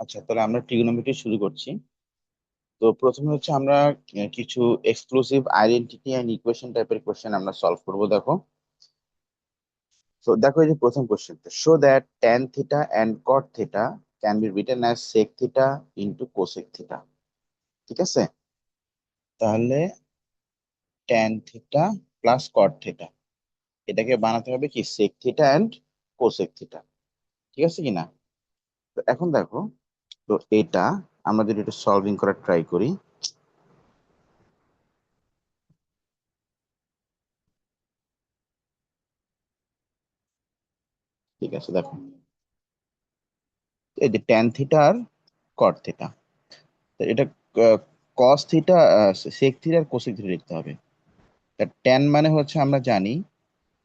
আচ্ছা, তাহলে আমরা ট্রিগোনোমেট্রি শুরু করছি। তো প্রথমে হচ্ছে আমরা কিছু এক্সক্লুসিভ আইডেন্টিটি এন্ড ইকুয়েশন টাইপের কোশ্চেন আমরা সলভ করব। দেখো, তো দেখো এই যে প্রথম question, show that tan theta and cot theta can be written as sec theta into cosec theta. ঠিক আছে, তাহলে tan theta plus cot theta এটাকে বানাতে হবে কি sec theta and cosec theta. ঠিক আছে কিনা? তো এখন দেখো, তো এটা আমরা যদি একটু সলভিং করার ট্রাই করি। ঠিক আছে, দেখো এই যে ট্যান থিটা আর কট থিটা, তো এটা কস থিটা, সেক থিটা আর কোসেক থিটা লিখতে হবে। ট্যান মানে হচ্ছে আমরা জানি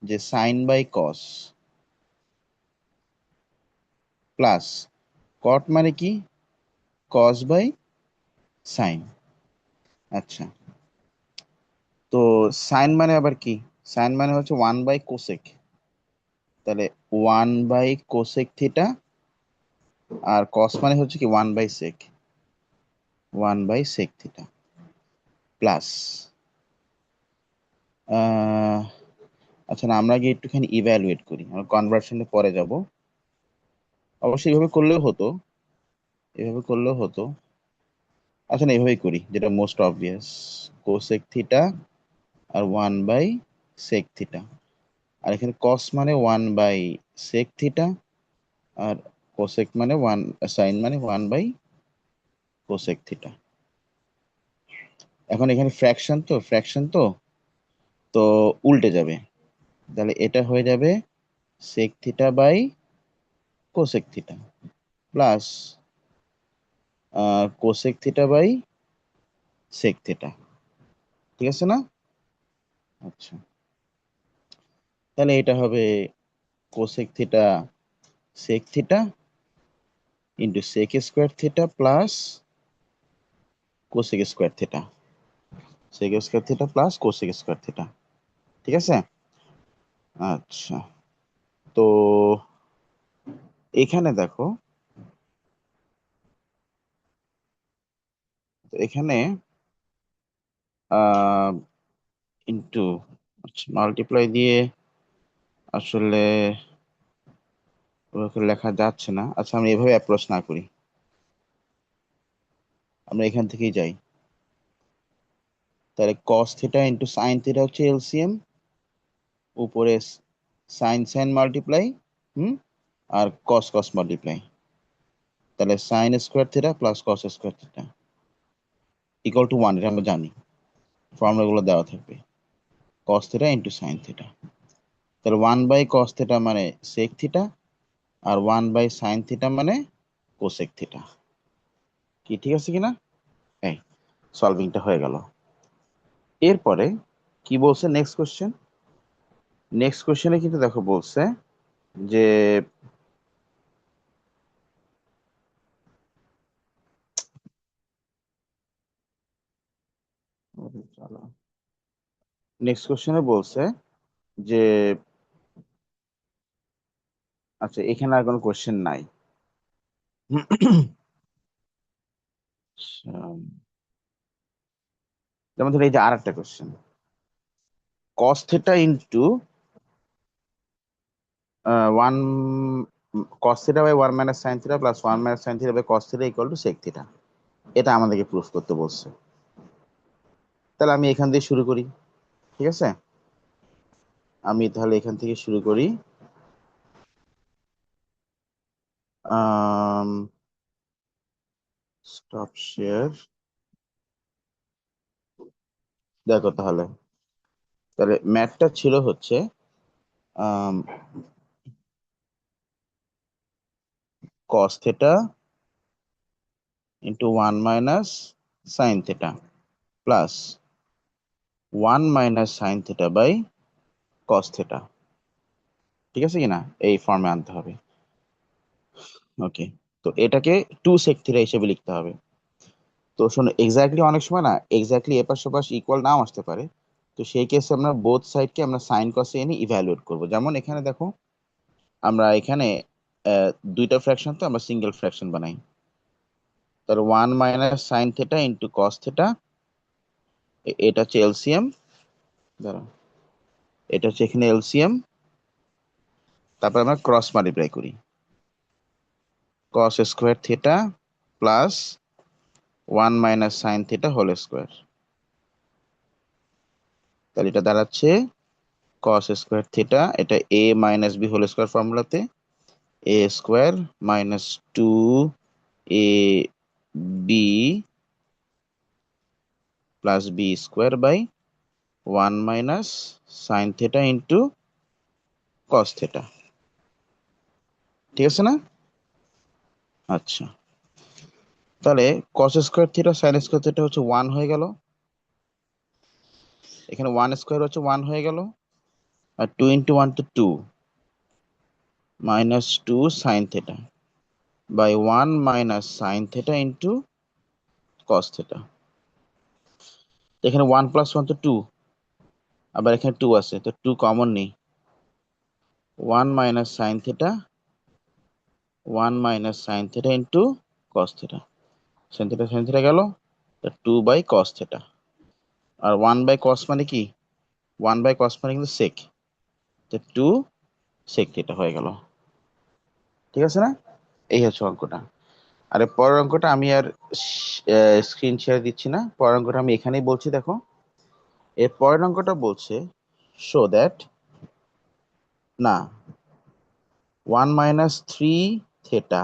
যে sine by cos, plus cot মানে কি কস বাই সাইন। আচ্ছা, তো সাইন মানে আবার কি? সাইন মানে হচ্ছে ওয়ান বাই কোসেক, তাহলে ওয়ান বাই কোসেক থিটা, আর কস মানে হচ্ছে কি one by sec, one by sec theta, plus ah আচ্ছা না, আমরা গিয়ে একটুখানি ইভ্যালুয়েট করি, আমরা কনভার্সনে পরে যাব। অবশ্যই এভাবে করলেও হতো, এভাবে করলেও হতো। আচ্ছা না, এভাবেই করি যেটা মোস্ট অবভিয়াস, কোসেক থিটা আর ওয়ান বাই সেক থিটা, আর এখানে কস মানে ওয়ান বাই সেক থিটা, আর কোসেক মানে ওয়ান, সাইন মানে ওয়ান বাই কোসেক থিটা। এখন এখানে ফ্র্যাকশন তো উল্টে যাবে, তাহলে এটা হয়ে যাবে sec theta by cosec theta, plus cosec theta by sec theta. ঠিক আছে না? আচ্ছা, তাহলে এটা হবে cosec theta sec theta into sec square theta plus cosec square theta, sec square theta plus cosec square theta. ঠিক আছে। আচ্ছা, তো এখানে দেখো, তো এখানে আহ ইন্টু, আচ্ছা মাল্টিপ্লাই দিয়ে আসলে ওরকম লেখা যাচ্ছে না। আচ্ছা, আমরা এভাবে অ্যাপ্রোচ না করি, আমরা এখান থেকেই যাই। তাহলে cos theta into sine theta হচ্ছে এলসিএম, উপরে সাইন সাইন মাল্টিপ্লাই, হুম, আর কস কস মাল্টিপ্লাই, তাহলে sine square theta plus cos square theta equal to one, এটা আমরা জানি, ফর্মুলা গুলো দেওয়া থাকবে। Cos theta into sine theta, তাহলে ওয়ান বাই কস থিটা মানে সেক থিটা, আর ওয়ান বাই সাইন থিটা মানে কোসেক থিটা। কি ঠিক আছে কিনা? এই সলভিংটা হয়ে গেল। এরপরে কি বলছে নেক্সট কোশ্চেন? নেক্সট কোশ্চেনে কিন্তু দেখো বলছে যে নেক্সট কোশ্চেনে বলছে যে, আচ্ছা এখানে আর কোনো কোশ্চেন নাই। আচ্ছা, যেমন ধরো এই যে আর একটা question, cos theta into one, cos theta by one minus sine theta plus one minus sine theta by cos theta equal to sec theta, এটা আমাদেরকে প্রুফ করতে বলছে। তাহলে আমি এখান দিয়ে শুরু করি। ঠিক আছে, আমি তাহলে এখান থেকে শুরু করি। Stop share. দেখো তাহলে, তাহলে ম্যাথটা ছিল হচ্ছে cos theta into one minus sine theta plus one minus sine theta by cos theta. ঠিক আছে কিনা? এই ফর্মে আনতে হবে। ওকে, তো এটাকে টু সেক থিটা হিসেবে লিখতে হবে। তো শোনো, এক্স্যাক্টলি অনেক সময় না এক্স্যাক্টলি এপাশ ওপাশ ইকুয়াল নাও আসতে পারে। তো সেই কেসে আমরা বোথ সাইডকে আমরা সাইন কসে এনে ইভ্যালুয়েট করব। যেমন এখানে দেখো, আমরা এখানে দুইটা ফ্র্যাকশন তো আমরা সিঙ্গেল ফ্র্যাকশন বানাই। তাহলে 1 minus sine theta into cos theta, এটা হচ্ছে এলসিএম। দাঁড়াও, এটা হচ্ছে এখানে এলসিএম। তারপর আমরা ক্রস মাল্টিপ্লাই করি, cos square theta plus 1 minus sine theta whole square. তাহলে এটা দাঁড়াচ্ছে কস স্কোয়ার থেটা, এটা A minus B whole square ফর্মুলাতে, A square minus 2ab plus B square by 1 minus sine theta into cos theta. ঠিক আছে না? আচ্ছা, তাহলে cos square theta sine square theta হচ্ছে 1 হয়ে গেল, এখানে 1 স্কোয়ার হচ্ছে 1 হয়ে গেল, আর 2 ইন্টু 1 তো 2 minus 2 sine theta by 1 minus sine theta into cos theta. এখানে 1 প্লাস 1 তো 2, আবার এখানে 2 আছে, তো 2 কমন নেই, 1 minus sine theta 1 minus sine theta into cos theta, sine theta গেল, 2 বাই কস থেটা, আর 1 বাই কস মানে কি, 1 বাই কস মানে কিন্তু সেক, তো 2 সেক থেটা হয়ে গেল। ঠিক আছে না? এই হচ্ছে অঙ্কটা। আরে পরের অঙ্কটা আমি আর স্ক্রিন শেয়ার দিচ্ছি না, পরের অঙ্কটা আমি এখানেই বলছি। দেখো, এর পরের অঙ্কটা বলছে শো দ্যাট, না, 1 minus 3 theta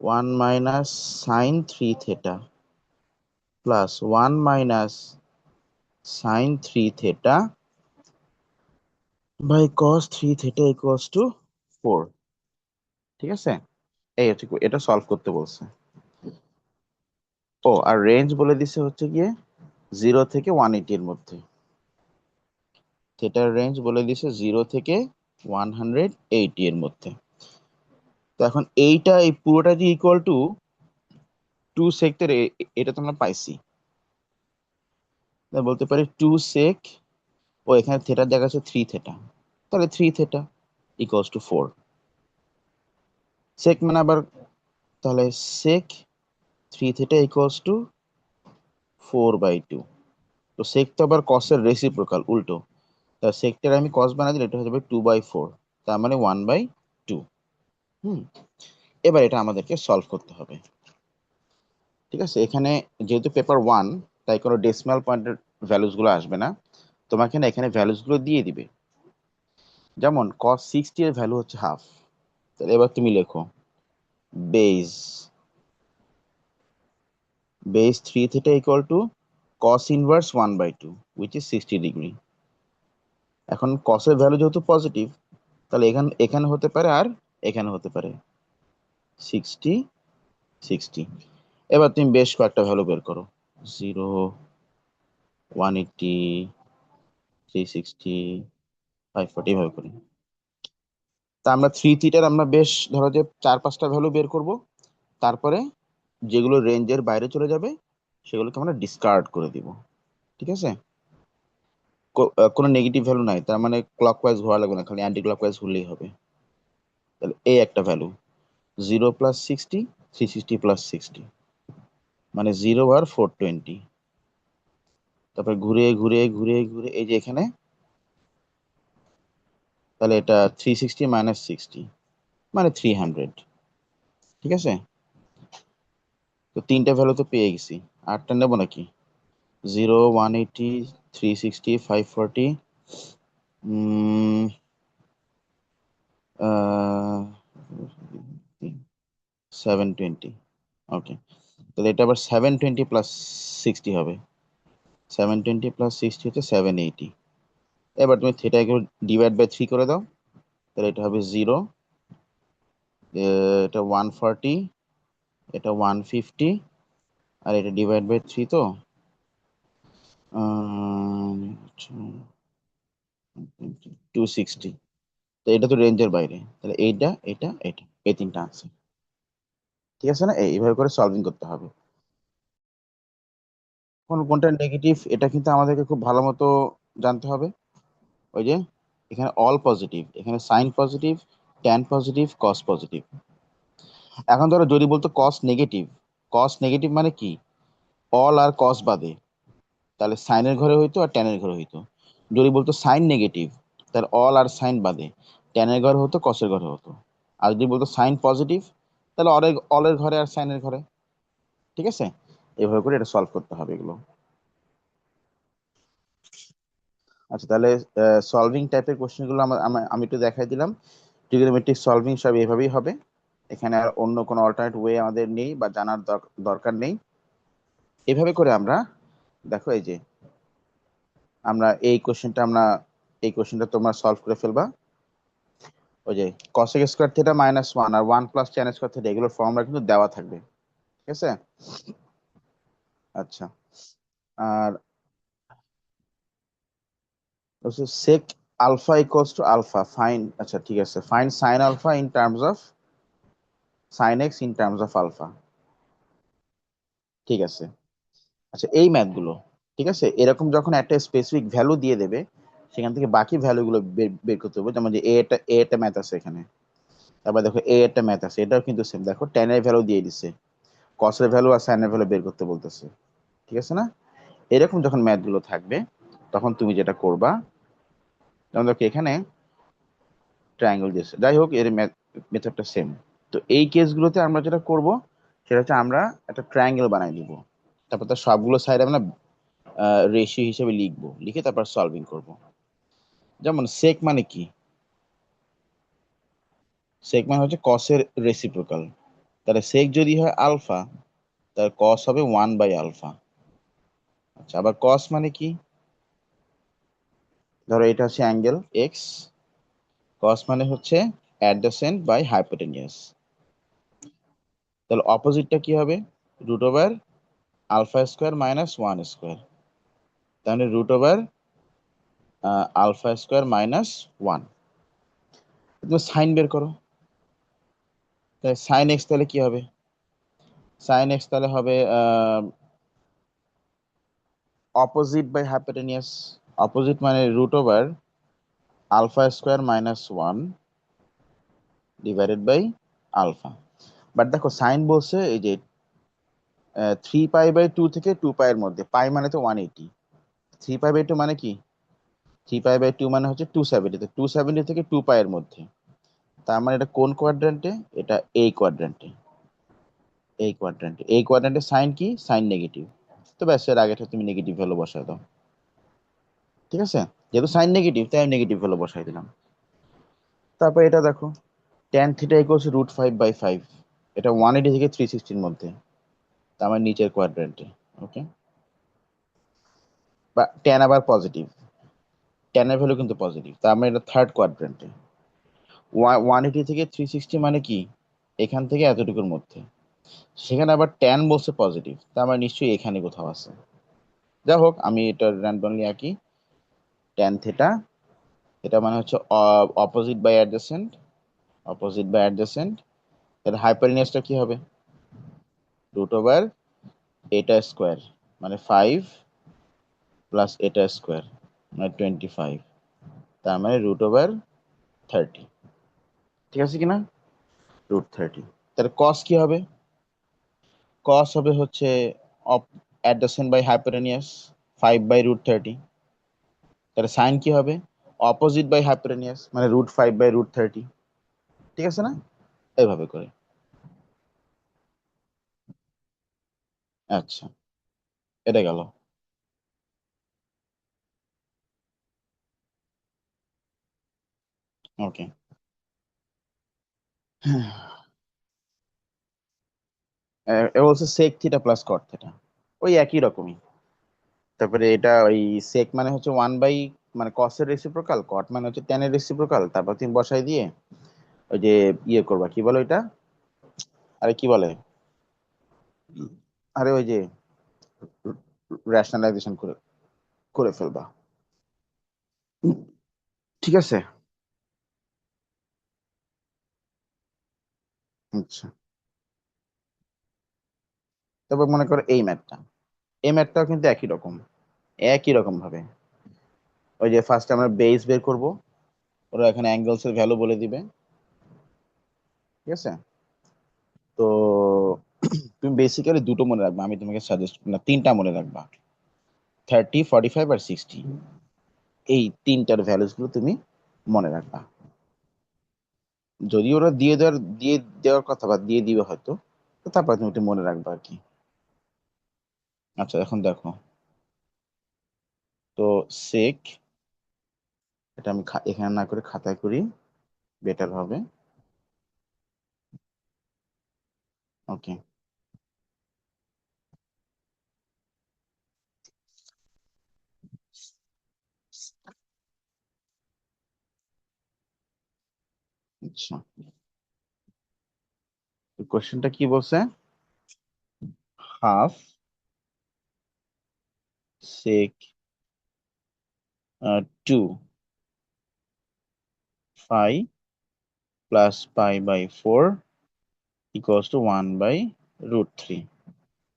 1 minus sine 3 theta plus 1 minus sine 3 theta by cos 3 theta equals to 4। ঠিক আছে, এই হচ্ছে, এটা সলভ করতে বলছে। ও, আর রেঞ্জ বলে দিছে হচ্ছে গিয়ে 0 থেকে 180 এর মধ্যে। থেটার রেঞ্জ বলে দিছে 0 থেকে 180 এর মধ্যে। তো এখন এইটা, এই পুরোটা যে ইকুয়াল টু 2 সেকের, এটা তো আমরা পাইছি, তাই বলতে পারি 2 সেক, ও এখানে থেটার জায়গা আছে 3 থেটা, তাহলে 3 থেটা ইকুয়ালস টু 4 সেক, মানে আবার, তাহলে সেক 3 থেটা ইকুয়ালস টু 4/2। তো সেক তো আবার কসের রেসিপ্রোকাল, উল্টো, তা সেকটার আমি কস বানাই দিলে এটা হয়ে যাবে 2/4, তার মানে 1/2। হুম, এবার এটা আমাদেরকে সলভ করতে হবে। ঠিক আছে, এখানে যেহেতু পেপার 1, তাই কোনো ডেসিমাল পয়েন্টের ভ্যালুস গুলো আসবে না, তোমাকে না এখানে ভ্যালুস গুলো দিয়ে দিবে। যেমন cos 60 এর ভ্যালু হচ্ছে হাফ, তাহলে এবার তুমি লেখো বেজ বেজ 3 theta equal to cos inverse 1/2 which is 60 degree. এখন cos এর ভ্যালু যেহেতু পজিটিভ, তাহলে এখানে এখানে হতে পারে আর এখানে হতে পারে 60 60। এবার তুমি বেশ কয়েকটা ভ্যালু বের করো, 0, 180, 360, 540, এভাবে করি। তা আমরা 3 থিটার আমরা বেশ ধরো যে 4-5টা ভ্যালু বের করব, তারপরে যেগুলো রেঞ্জের বাইরে চলে যাবে সেগুলোকে আমরা ডিসকার্ড করে দিব। ঠিক আছে, কোনো নেগেটিভ ভ্যালু নাই, তার মানে ক্লকওয়াইজ ঘোরা লাগবে না, খালি অ্যান্টি ক্লকওয়াইজ ঘুরলেই হবে। তাহলে এই একটা ভ্যালু 0 প্লাস 60, 360 প্লাস 60, মানে 0 আর 420। তারপর ঘুরে ঘুরে ঘুরে ঘুরে এই যে এখানে, তাহলে এটা 360 মাইনাস 60 মানে 300। ঠিক আছে, তো তিনটা ভ্যালু তো পেয়ে গেছি, আটটা নেবো নাকি? 0, 180, 360, 540, 720। ওকে, তাহলে এটা আবার 720 প্লাস 60 হবে, 720 প্লাস 60 হচ্ছে 780। এবার তুমি থিটাকে ডিভাইড বাই 3 করে দাও, তাহলে এটা হবে 0, এটা 140, এটা 150, আর এটা ডিভাইড বাই 3, তো 260। তো এটা তো রেঞ্জের বাইরে, তাহলে এইটা এটা এটা এই তিনটা আনসার। ঠিক আছে না, এইভাবে করে সলভিং করতে হবে। কোন কোনটা নেগেটিভ এটা কিন্তু আমাদেরকে খুব ভালো মতো জানতে হবে। ওই যে এখানে অল পজিটিভ, এখানে sine positive, tan positive, cos positive. এখন ধরো যদি বলতো কস নেগেটিভ, কস নেগেটিভ মানে কি, অল আর কস বাদে, তাহলে সাইনের ঘরে হইতো আর ট্যানের ঘরে হইতো। যদি বলতো সাইন নেগেটিভ, তাহলে অল আর সাইন বাদে, ট্যানের ঘরে হতো, কসের ঘরে হতো। আর যদি বলতো সাইন পজিটিভ, তাহলে অলের ঘরে আর সাইনের ঘরে। ঠিক আছে, এভাবে করে এটা সলভ করতে হবে এগুলো। আচ্ছা, তাহলে সলভিং টাইপের কোশ্চেন গুলো আমি একটু দেখাই দিলাম। ট্রিগোনোমেট্রিক সলভিং সব এভাবেই হবে। এখানে আর অন্য কোনো অল্টারনেট ওয়ে আমাদের নেই বা জানার দরকার নেই। এভাবে করে আমরা, দেখো এই যে আমরা এই কোশ্চেনটা তোমরা সলভ করে ফেলবা। ওই যে cosec square theta minus one আর one plus tan square theta, এগুলোর ফর্মুলা কিন্তু দেওয়া থাকবে। ঠিক আছে। আচ্ছা, আর sec alpha equals to alpha, fine, আচ্ছা ঠিক আছে, fine sine alpha in terms of sine x in terms of alpha. ঠিক আছে। আচ্ছা, এই ম্যাথগুলো, ঠিক আছে, এরকম যখন একটা স্পেসিফিক ভ্যালু দিয়ে দেবে, সেখান থেকে বাকি ভ্যালুগুলো বের করতে হবে। যেমন যে এ একটা ম্যাথ আছে এখানে, তারপর দেখো এ একটা ম্যাথ আছে, এটাও কিন্তু সেম, দেখো tan এর ভ্যালু দিয়ে দিচ্ছে, cos এর ভ্যালু আর sin এর ভ্যালু বের করতে বলতেছে। ঠিক আছে না? এরকম যখন ম্যাথ গুলো থাকবে, তখন তুমি যেটা করবা, যেমন দেখো এখানে ট্রায়াঙ্গেল দিয়েছে, যাই হোক এর মেথডটা সেম। তো এই কেসগুলোতে আমরা যেটা করব, সেটা হচ্ছে আমরা একটা ট্রায়াঙ্গেল বানাই নিব, তারপর তার সবগুলো সাইড আমরা রেশিও হিসেবে লিখবো, লিখে তারপর সলভিং করব। যেমন সেক মানে কি, সেক মানে হচ্ছে কসের রেসিপ্রোকাল। তাহলে সেক যদি হয় আলফা, তাহলে কস হবে 1/আলফা। আচ্ছা, আবার কস মানে কি, ধরো এটা হচ্ছে অ্যাঙ্গেল এক্স, কস মানে হচ্ছে অ্যাডজেসেন্ট বাই হাইপোটেনিয়াস। তাহলে অপোজিটটা কি হবে, root over alpha square minus one square. তাহলে root over alpha square minus one. তুমি সাইন বের করো, তাহলে সাইন এক্স তাহলে কি হবে, সাইন এক্স তাহলে হবে অপোজিট বাই হাইপোটেনিয়াস। অপোজিট মানে root over alpha square minus one divided by alpha. But দেখো সাইন বলছে এই যে 3π/2 থেকে 2π এর মধ্যে, পাই মানে তো 180, 3π/2 মানে কি, 3π/2 মানে হচ্ছে 270, তো 270 থেকে 2π এর মধ্যে। তার মানে এটা কোন কোয়াড্রেন্টে, এটা এই কোয়াড্রেন্টে। এই কোয়াড্রেন্টে সাইন কি, সাইন নেগেটিভ। তো ব্যাস, এর আগেটা তুমি নেগেটিভ ভ্যালু বসাই দাও। ঠিক আছে, যেহেতু সাইন নেগেটিভ তাই আমি নেগেটিভ ভ্যালু বসাই দিলাম। তারপর এটা দেখো, ট্যান থিটা ইকুয়ালস √5/5, এটা 180 থেকে 360 মধ্যে, তার মানে নিচের কোয়াড্রেন্টে। ওকে, বা ট্যান আবার পজিটিভ, ট্যানের ভ্যালু কিন্তু পজিটিভ, তার মানে এটা থার্ড কোয়াড্রেন্টে। 180 থেকে 360 মানে কি, এখান থেকে এতটুকুর মধ্যে, সেখানে আবার ট্যান বলছে পজিটিভ, তার মানে নিশ্চয়ই এখানে কোথাও আছে। যাই হোক, আমি এটা র্যান্ডমলি আঁকি, ট্যান থিটা, এটা মানে হচ্ছে opposite by adjacent, opposite by adjacent. তাহলে হাইপারনিয়াসটা কি হবে, রুট ওভার এটা স্কোয়ার, মানে 5 প্লাস এটা স্কোয়ার, মানে 25, তার মানে √30। ঠিক আছে কিনা, √30। তাহলে কস কি হবে, কস হবে হচ্ছে অ্যাডজেসেন্ট বাই হাইপোটেনিয়াস, 5/√30। তাহলে সাইন কি হবে, অপোজিট বাই হাইপোটেনিয়াস, মানে √5/√30। ঠিক আছে না, এইভাবে করে। আচ্ছা, এটা গেল। ওকে, এ বলছে sec theta plus cot theta, ওই একই রকমই। তারপরে এটা ওই সেক মানে হচ্ছে মানে কসের রেসিপ্রোকাল, কট মানে হচ্ছে ট্যানের রেসিপ্রোকাল, তারপর তুমি বসাই দিয়ে ওই যে ইয়ে করবা, কি বলো এটা, আরে কি বলে, আরে ওই যে রেশনালাইজেশন করে করে ফেলবা। ঠিক আছে। আচ্ছা, তারপর মনে করো এই ম্যাথটাও কিন্তু একই রকম ভাবে, ওই যে ফার্স্ট আমরা বেস বের করব, ওরা এখানে অ্যাঙ্গেলস এর ভ্যালু বলে দিবে, ঠিক আছে? তো তুমি বেসিক্যালি দুটো মনে রাখবা, আমি তোমাকে সাজেস্ট না, তিনটা মনে রাখবা, 30, 45 আর 60। এই তিনটার ভ্যালুস গুলো তুমি মনে রাখবা। যদি ওরা দিয়ে দেওয়ার কথা বা দিয়ে দিবে হয়তো, তো তারপর তুমি একটু মনে রাখবা আর কি। আচ্ছা, এখন দেখো তো সেক, এটা আমি এখানে না করে খাতায় করি, বেটার হবে। ওকে। আচ্ছা, কোশ্চেনটা কি বলছে? Half sec 2 phi plus pi by 4 equals to 1/√3।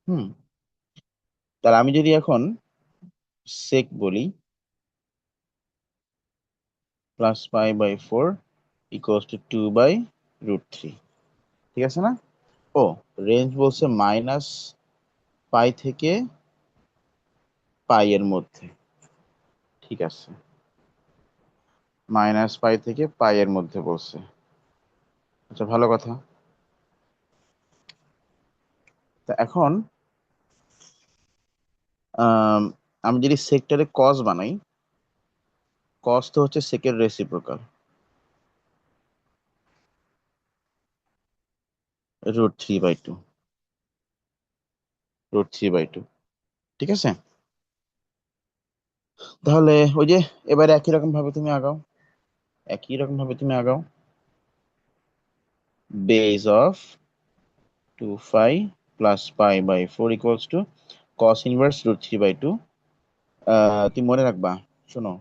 Hmm, তাহলে আমি যদি এখন সেক বলি, plus pi by 4 equals to 2/√3, ঠিক আছে না? ও, রেঞ্জ বলছে মাইনাস পাই থেকে পাই এর মধ্যে, ঠিক আছে, মাইনাস পাই থেকে পাই এর মধ্যে বলছে। আচ্ছা, ভালো কথা। তা এখন আম, আমি যদি সেক্টরে কস বানাই, কস তো হচ্ছে সেকের রেসিপ্রোকাল, √3/2, √3/2, ঠিক আছে? তাহলে ওই যে, এবারে একই রকম ভাবে তুমি আগাও, একই রকম ভাবে তুমি আগাও, base of 2 phi plus pi by 4 equals to cos inverse √3/2। তুমি মনে রাখবা, শোনো,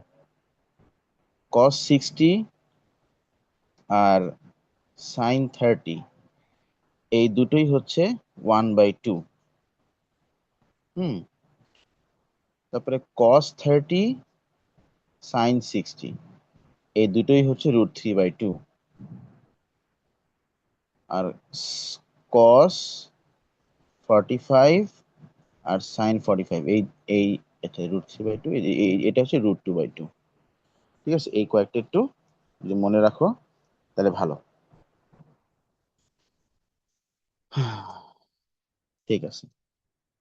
cos 60 আর sin 30, এই দুটোই হচ্ছে 1/2। হুম, তারপরে cos 30 sin 60, এই দুটোই হচ্ছে √3/2। আর cos 45 আর sin 45, এই এই এটা √3/2, এটা হচ্ছে √2/2। ঠিক আছে, এই কয়েকটা একটু যদি মনে রাখো তাহলে ভালো। ঠিক আছে,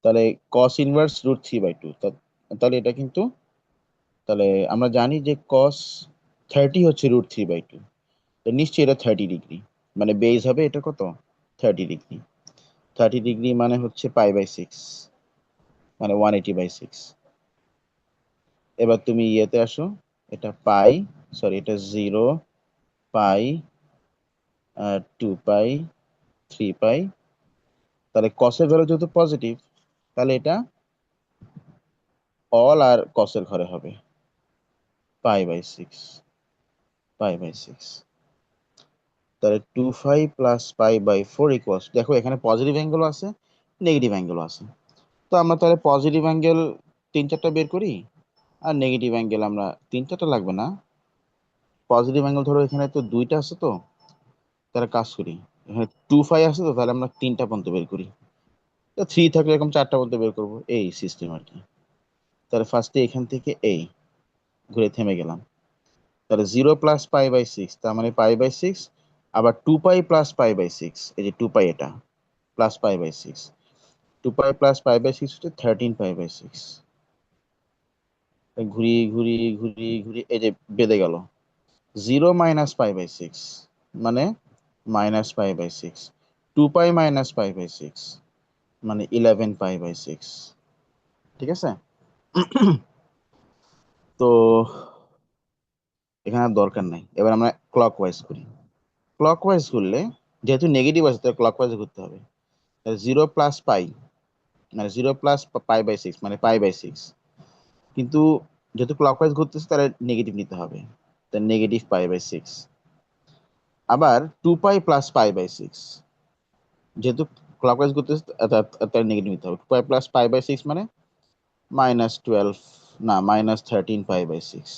তাহলে cos ইনভার্স √3/2, তাহলে এটা কিন্তু, তাহলে আমরা জানি যে cos 30 হচ্ছে √3/2, তো নিশ্চয়ই এটা 30 ডিগ্রি, মানে বেজ হবে এটা কত, 30 ডিগ্রি। 30 ডিগ্রি মানে হচ্ছে পাই/6, মানে 180/6। এবার তুমি ইয়েতে আসো, এটা পাই, সরি এটা 0, পাই, 2 পাই, 3 পাই, তাহলে কসের ভ্যালু যেহেতু পজিটিভ, তাহলে এটা অল আর কসের ঘরে হবে, পাই/6, পাই/6। তাহলে 2 ফাই প্লাস পাই/4 ইকুয়ালস, দেখো এখানে পজিটিভ অ্যাঙ্গেল আছে, নেগেটিভ অ্যাঙ্গেল আছে, তো আমরা তাহলে পজিটিভ অ্যাঙ্গেল 3-4টা বের করি, আর নেগেটিভ অ্যাঙ্গেল আমরা 3-4টা লাগবে না। পজিটিভ অ্যাঙ্গেল ধরো এখানে তো 2টা আছে, তো তাহলে কাজ করি, এখানে 2 ফাই আছে, তো তাহলে আমরা 3টা পর্যন্ত বের করি, তো 3 থাকলে এরকম 4টা পর্যন্ত বের করবো, এই সিস্টেম আর কি। তাহলে ফার্স্টে এখান থেকে এই ঘুরে থেমে গেলাম, তাহলে 0 প্লাস পাই/6, তার মানে পাই/6, আবার 2 পাই প্লাস পাই/6, এই যে 2 পাই এটা প্লাস পাই/6, 2 পাই প্লাস পাই/6 হচ্ছে 13 পাই/6। ঘুরি ঘুরি ঘুরি ঘুরি, এই যে বেঁধে গেল, 0 - পাই/6 মানে -পাই/6, 2 পাই -পাই/6 মানে 11 পাই/6, ঠিক আছে? তো এখানে আর দরকার নাই, এবার আমরা ক্লকওয়াইজ করি। ক্লকওয়াইজ করলে, যেহেতু নেগেটিভ আছে তাহলে ক্লকওয়াইজ করতে হবে। 0 প্লাস পাই মানে 0 প্লাস পাই/6 মানে পাই/6, কিন্তু যেহেতু ক্লকওয়াইজ ঘুরতেছে তাহলে নেগেটিভ নিতে হবে, তাহলে -পাই/6। আবার 2 পাই প্লাস পাই/6, যেহেতু ক্লকওয়াইজ ঘুরতেছে তাহলে নেগেটিভ নিতে হবে, 2 পাই প্লাস পাই/6 মানে -12, না -13 পাই/6।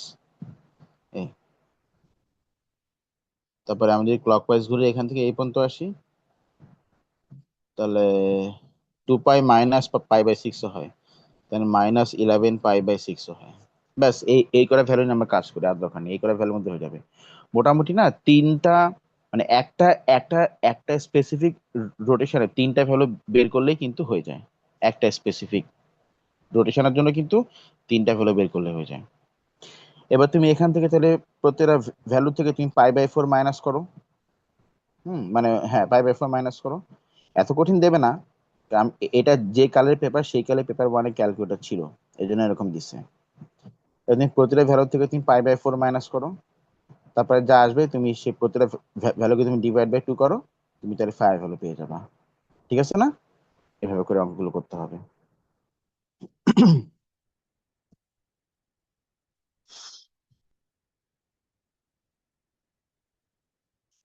তারপরে আমি যদি ক্লকওয়াইজ ঘুরে এখান থেকে এই পর্যন্ত আসি, তাহলে 2 পাই - হয়, তাহলে -11 পাই/6 হয়। ব্যাস এই করে ভ্যালু নিয়ে আমরা কাজ করি, আর দরকার নেই, এই করে ভ্যালুর মধ্যে হয়ে যাবে মোটামুটি না। তিনটা মানে একটা একটা একটা স্পেসিফিক রোটেশনে তিনটা ভ্যালু বের করলেই কিন্তু হয়ে যায়। একটা স্পেসিফিক রোটেশনের জন্য কিন্তু তিনটা ভ্যালু বের করলে হয়ে যায়। এবার তুমি এখান থেকে তাহলে প্রত্যেকটা ভ্যালু থেকে তুমি পাই/4 মাইনাস করো। মানে হ্যাঁ, পাই/4 মাইনাস করো। এত কঠিন দেবে না, কারণ এটা যে কালের পেপার সেই কালের পেপার ওয়ানে ক্যালকুলেটর ছিল, এই জন্য এরকম দিচ্ছে। এবার তুমি প্রতিটা ভ্যালু থেকে তুমি পাই/4 মাইনাস করো, তারপরে যা আসবে তুমি সেই প্রতিটা ভ্যালুকে তুমি ডিভাইড/2 করো, তুমি তাহলে 5 ভ্যালু পেয়ে যাবা। ঠিক আছে না? এভাবে করে অঙ্কগুলো করতে হবে।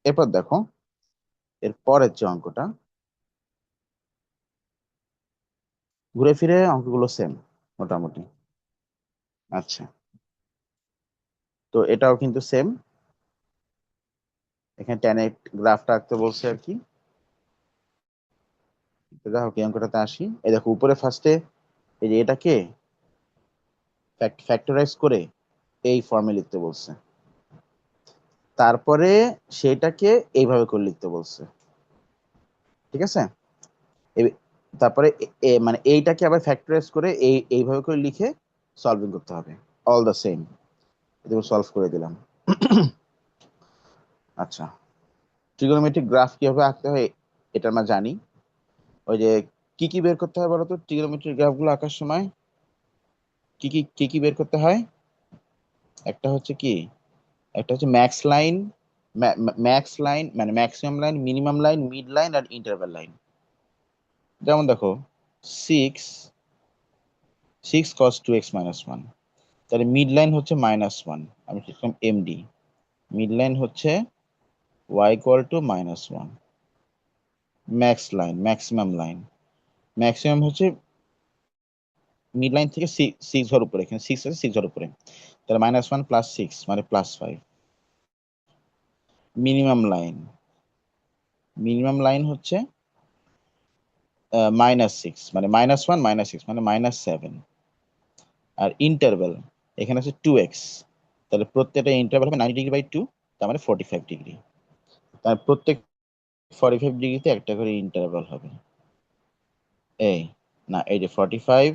এরপর দেখো, এর পরের যে অঙ্কটা, ঘুরে ফিরে অঙ্কগুলো সেম মোটামুটি। আচ্ছা, তো এটাও কিন্তু সেম। এখানে tan এর গ্রাফটা আঁকতে বলছে আর কি। তো দেখো কি অঙ্কটাতে আসি, এই দেখো উপরে ফার্স্টে এই যে এটাকে ফ্যাক্টরাইজ করে এই ফর্মে লিখতে বলছে, তারপরে সেটাকে এইভাবে করে লিখতে বলছে। ঠিক আছে? তারপরে মানে এইটাকে আবার ফ্যাক্টরাইজ করে এইভাবে করে লিখে সলভিং করতে হবে। অল দ্য সেম, এটা সলভ করে দিলাম। আচ্ছা, ট্রিগোনোমেট্রিক গ্রাফ কিভাবে আঁকতে হয় এটা আমরা জানি। ওই যে কি কি বের করতে হয় বলতো ট্রিগোনোমেট্রিক গ্রাফগুলো আঁকার সময়? কি কি বের করতে হয়? একটা হচ্ছে কি, একটা হচ্ছে ম্যাক্স লাইন মানে maximum line, minimum line, mid line আর ইন্টারভ্যাল লাইন। যেমন দেখো, সিক্স সিক্স কস 2x - 1, তাহলে মিড লাইন হচ্ছে -1, আমি লিখলাম এমডি। মিড লাইন হচ্ছে y = -1। Max line, maximum line, maximum হচ্ছে মিড লাইন থেকে সিক্স ঘর উপরে, এখানে সিক্স আছে, সিক্স ঘর উপরে, তাহলে -1 + 6 মানে +5। মিনিমাম লাইন, মিনিমাম লাইন হচ্ছে -6 মানে -1 -6 মানে -7। আর ইন্টারভ্যাল এখানে আছে 2x, তাহলে প্রত্যেকটা ইন্টারভ্যাল হবে 90°/2, তার মানে 45°। তার প্রত্যেক 45°তে একটা করে ইন্টারভ্যাল হবে। এই না, এই যে 45,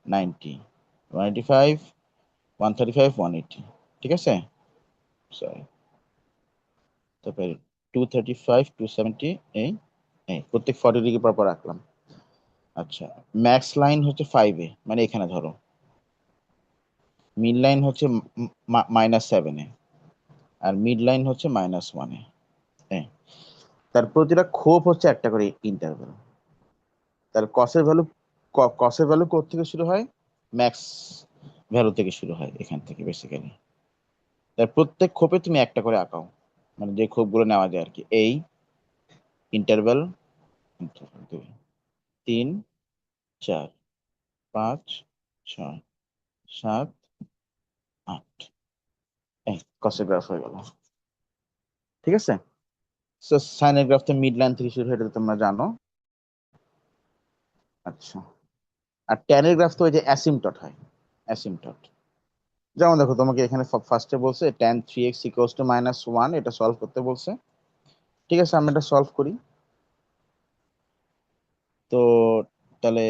90, 185, 135, 180। ঠিক আছে? সরি, তারপরে 235, 270, এই এই প্রত্যেক 40° পর পর রাখলাম। আচ্ছা, ম্যাক্স লাইন হচ্ছে 5 এ, মানে এখানে ধরো। মিড লাইন হচ্ছে -7 এ, আর মিড লাইন হচ্ছে -1 এ। তার প্রতিটা খোপ হচ্ছে একটা করে ইন্টারভ্যাল। তার কসের ভ্যালু কোথা থেকে শুরু হয়? ম্যাক্স ভ্যালু থেকে শুরু হয়, এখান থেকে বেসিক্যালি। তার প্রত্যেক খোপে তুমি একটা করে আঁকাও, মানে যে খোপগুলো নেওয়া যায় আর কি। এই ইন্টারভ্যাল 2, 3, 4, 5, 6, 7, 8, এই কসের গ্রাফ হয়ে গেল। ঠিক আছে? সাইনের গ্রাফ তো মিড লাইন থেকে শুরু হয়, এটা তো তোমরা জানো। আচ্ছা, আর ট্যানের গ্রাফ তো ওই যে অ্যাসিমটট হয়, অ্যাসিমটট। যেমন দেখো, তোমাকে এখানে ফার্স্টে বলছে tan 3x = -1, এটা সলভ করতে বলছে। ঠিক আছে, আমরা এটা সলভ করি। তো তাহলে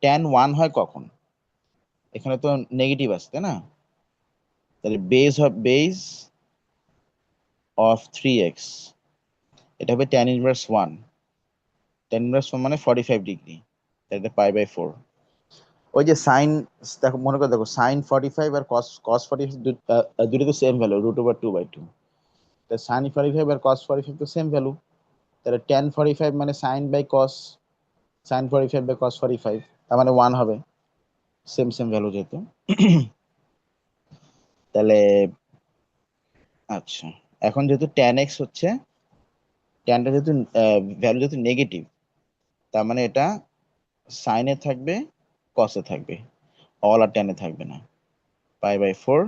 tan 1 হয় কখন? এখানে তো নেগেটিভ আছে, তাই না? তাহলে বেজ অফ 3x, এটা হবে tan−1। tan−1 মানে 45°, তাহলে এটা পাই/4। ওই যে সাইন, দেখো মনে করে দেখো, sin 45 আর cos 45 দুটো তো সেম ভ্যালু, √2/2। তাহলে sin 45 আর cos 45 তো সেম ভ্যালু, তাহলে tan 45 মানে sin/cos, sin 45/cos 45, তার মানে 1 হবে, সেম সেম ভ্যালু যেহেতু। তাহলে আচ্ছা, এখন যেহেতু tan x হচ্ছে, ট্যানটা যেহেতু ভ্যালু যেহেতু নেগেটিভ, তার মানে এটা সাইনে থাকবে, কসে থাকবে, অল আর ট্যানে থাকবে না। পাই/4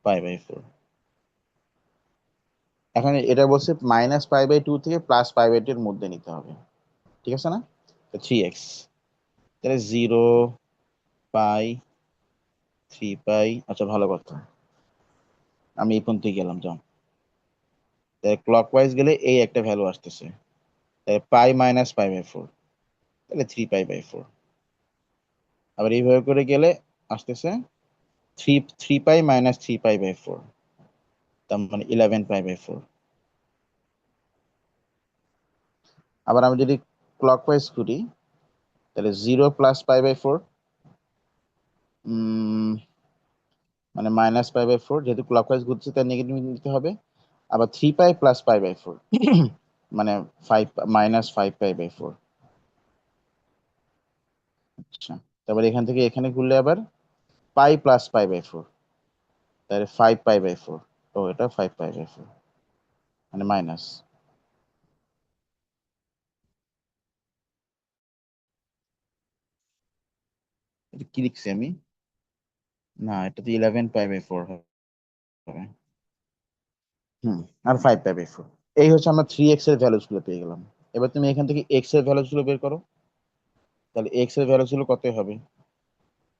π/4। এখন এটা বলছে -π/2 থেকে +π/2 এর মধ্যে নিতে হবে, ঠিক আছে না? 3x, তাহলে 0, পাই, 3π। আচ্ছা, ভালো কথা, আমি এই পর্যন্ত গেলাম, যাও। তাহলে ক্লকওয়াইজ গেলে এই একটা ভ্যালু আসতেছে, তাহলে π - π/4, তাহলে 3π/4। আবার এইভাবে করে গেলে আসতেছে 3π - 3π/4, তার মানে 11π/4। আবার আমি যদি ক্লকওয়াইজ করি, তাহলে 0 + π/4, মানে -π/4, যেহেতু ক্লকওয়াইজ ঘুরছে তার নেগেটিভ নিতে হবে। আবার 3π + π/4, মানে 5 - 5π/4। আচ্ছা, তারপর এখান থেকে এখানে ঘুরলে আবার π + π/4, তাহলে 5π/4। ও, এটা 5π/4, মানে মাইনাস। এটা কি লিখছি আমি? না, এটা তো 11π/4 হবে। আর 5π/4। এই হচ্ছে আমরা 3x এর ভ্যালুস গুলো পেয়ে গেলাম। এবার তুমি এখান থেকে x এর ভ্যালুস গুলো বের করো। তাহলে x এর ভ্যালুস গুলো কত হবে?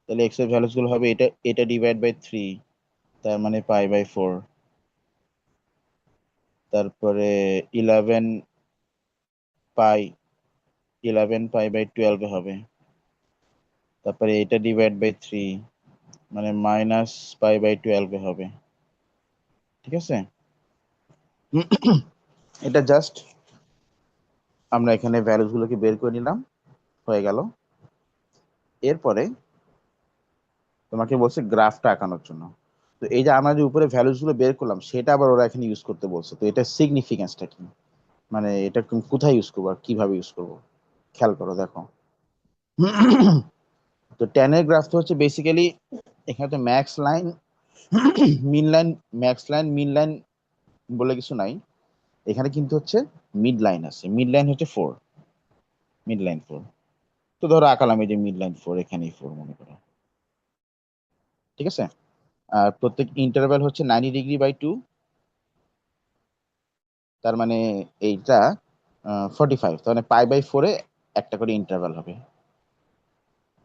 তাহলে x এর ভ্যালুস গুলো হবে এটা এটা /3, তার মানে π/4। তারপরে 11 পাই 11π/12 হবে। তারপরে এটা /3, মানে -π/12 হবে। ঠিক আছে? এটা জাস্ট আমরা এখানে ভ্যালুস গুলোকে বের করে নিলাম, হয়ে গেল। এরপরে তোমাকে বলছে গ্রাফটা আঁকানোর জন্য। তো এই যে আমরা যে উপরে ভ্যালুস গুলো বের করলাম, সেটা আবার ওরা এখানে ইউজ করতে বলছে। তো এটা সিগনিফিকেন্সটা কি, মানে এটা কোথায় ইউজ করবো আর কিভাবে ইউজ করবো, খেয়াল করো, দেখো। তো ট্যানের গ্রাফ তো হচ্ছে বেসিক্যালি, এখানে তো ম্যাক্স লাইন, মিন লাইন, ম্যাক্স লাইন, মিন লাইন বলে কিছু নাই। এখানে কিন্তু হচ্ছে মিড লাইন আছে। মিড লাইন হচ্ছে 4, মিড লাইন 4। তো ধরো আঁকালাম এই যে মিড লাইন 4, এখানেই 4 মনে করো, ঠিক আছে? আর প্রত্যেক ইন্টারভ্যাল হচ্ছে 90°/2, তার মানে এইটা 45, তার মানে π/4-এ একটা করে ইন্টারভ্যাল হবে।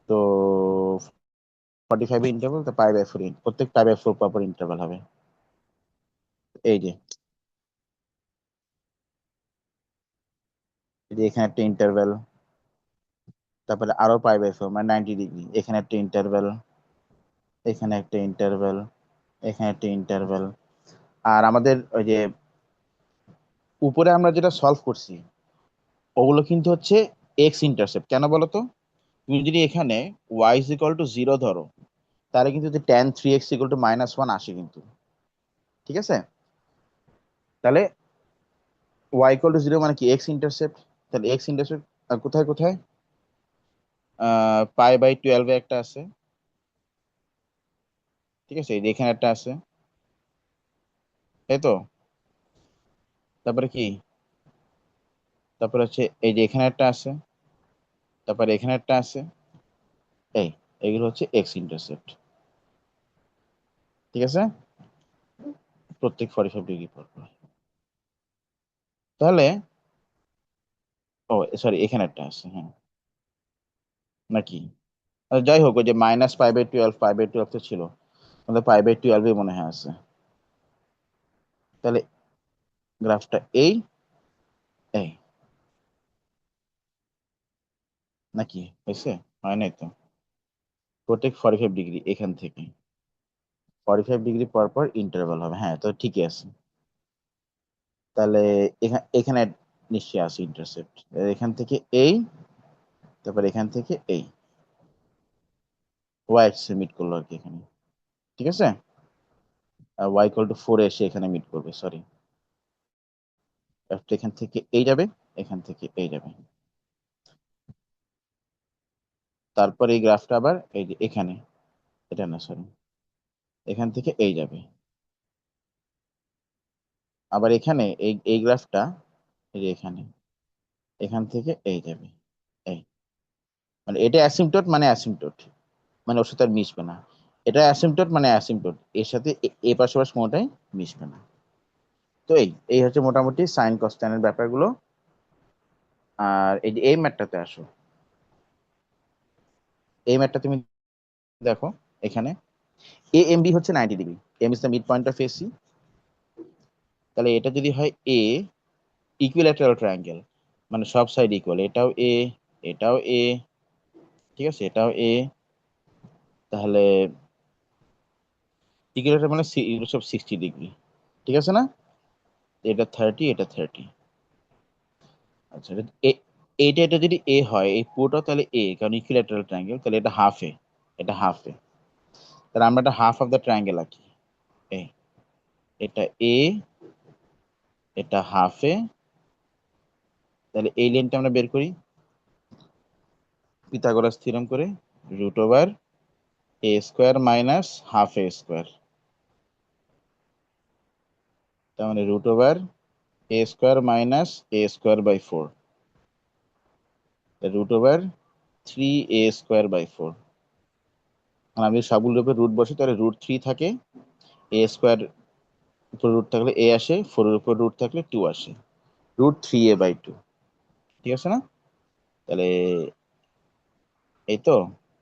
তো 45 ইন্টারভ্যাল, তো π/4, প্রত্যেক π/4 পর ইন্টারভ্যাল হবে। এই যে এখানে একটা ইন্টারভ্যাল, তারপরে আরো π/4 মানে 90°, এখানে একটা ইন্টারভ্যাল, এখানে একটা ইন্টারভ্যাল, এখানে একটা ইন্টারভ্যাল। আর আমাদের ওই যে উপরে আমরা যেটা সলভ করছি, ওগুলো কিন্তু হচ্ছে এক্স ইন্টারসেপ্ট। কেন বলো তো? তুমি যদি এখানে y = 0 ধরো, তাহলে কিন্তু tan 3x = -1 আসে কিন্তু, ঠিক আছে? তাহলে y = 0 মানে কি? X intercept. তাহলে এক্স ইন্টারসেপ্ট কোথায় কোথায়? π/12 এ একটা আছে, ঠিক আছে? এই যে এখানে একটা আছে, তাই তো? তারপরে কি? তারপরে হচ্ছে এই যে এখানে একটা আছে, তারপরে এখানে একটা আছে। এই এগুলো হচ্ছে এক্স ইন্টারসেপ্ট, ঠিক আছে? প্রত্যেক 45 ডিগ্রি পর পর। তাহলে, ও সরি, এখানে একটা আছে, হ্যাঁ, নাকি? যাই হোক, ওই যে -π/12, π/12 তো ছিল, আমাদের π/12 মনে হয় আছে। তাহলে গ্রাফটা এই এই নাকি হয়েছে? হয় নাই তো। প্রত্যেক 45 ডিগ্রি এখান থেকে 45 ডিগ্রি পর পর ইন্টারভাল হবে, হ্যাঁ, তো ঠিকই আছে। তাহলে এখানে নিশ্চয়ই আছে ইন্টারসেপ্ট। এখান থেকে এই, তারপর এখান থেকে এই ওয়াই অ্যাক্সিসে মিট করলো আর কি এখানে, ঠিক আছে? y = 4 এসে এখানে মিট করবে, সরি। এখান থেকে এই যাবে, এখান থেকে এই যাবে। তারপর এই গ্রাফটা আবার এই যে এখানে, এটা না সরি, এখান থেকে এই যাবে। আবার এখানে এই এই গ্রাফটা এই যে এখানে, এখান থেকে এই যাবে, এই, মানে এটা অ্যাসিম্পটোট, মানে অ্যাসিম্পটোট, মানে ওর সাথে আর মিশবে না। এটা অ্যাসিম্পটোট মানে অ্যাসিম্পটোট, এর সাথে এ পাশে পাশ কোনোটাই মিশবে না। তো এই হচ্ছে মোটামুটি সাইন কস ট্যানের ব্যাপারগুলো। আর এই যে এই ম্যাথটাতে আসো, এই ম্যাথটা তুমি দেখো এখানে এ এম বি হচ্ছে 90 degree, M is the mid point of AC. তাহলে এটা যদি হয় এ ইকুইল্যাটারাল ট্রায়াঙ্গেল, মানে সব সাইড ইকুয়াল, এটাও এ, এটাও এ, ঠিক আছে, এটাও এ, তাহলে ইকুইল্যাটারাল মানে এগুলো সব 60 ডিগ্রি, ঠিক আছে না? এটা 30, এটা 30। আচ্ছা এইটা এটা যদি এ হয়, এই পুরোটা তাহলে এ, কারণ ইকুইল্যাটারাল ট্রায়াঙ্গেল, তাহলে এটা হাফ এ, এটা হাফ এ। তাহলে আমরা একটা হাফ অফ দ্য ট্রায়াঙ্গেল আঁকি। এই এটা এ, এটা হাফ এ। তাহলে এই লেনটা আমরা বের করি পিথাগোরাস থিওরেম করে, root over a square minus half a square, তার মানে root over a square minus a square by 4, root over 3a² by 4। আমি সবগুলোর উপর রুট বসে, তাহলে √3 থাকে, এ স্কোয়ার উপর রুট থাকলে এ আসে, 4 এর উপর রুট থাকলে 2 আসে, √3a/2, ঠিক আছে না? তাহলে এই তো,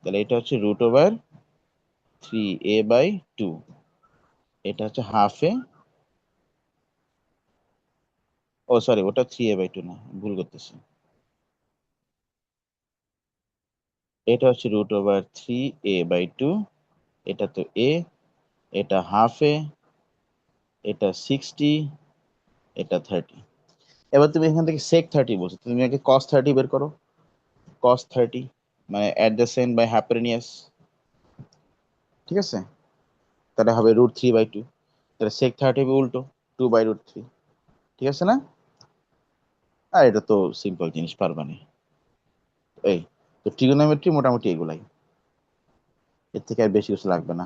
তাহলে এটা হচ্ছে √3a/2, এটা হচ্ছে হাফ এ, ও সরি ওটা 3a/2 না, ভুল করতেছি, এটা হচ্ছে √3a/2, এটা তো এ, এটা হাফ এ, এটা 60, এটা 30। এবার তুমি এখান থেকে sec 30 বলছো, তুমি আগে cos 30 বের করো। cos 30 মানে অ্যাডজেসেন্ট বাই হ্যাপারনিয়াস, ঠিক আছে? তাহলে হবে √3/2, তাহলে sec 30 হবে উল্টো 2/√3, ঠিক আছে না? আর এটা তো সিম্পল জিনিস, পারবা না। এই তো ট্রিগোনোমেট্রি মোটামুটি এগুলাই, এর থেকে আর বেশি কিছু লাগবে না।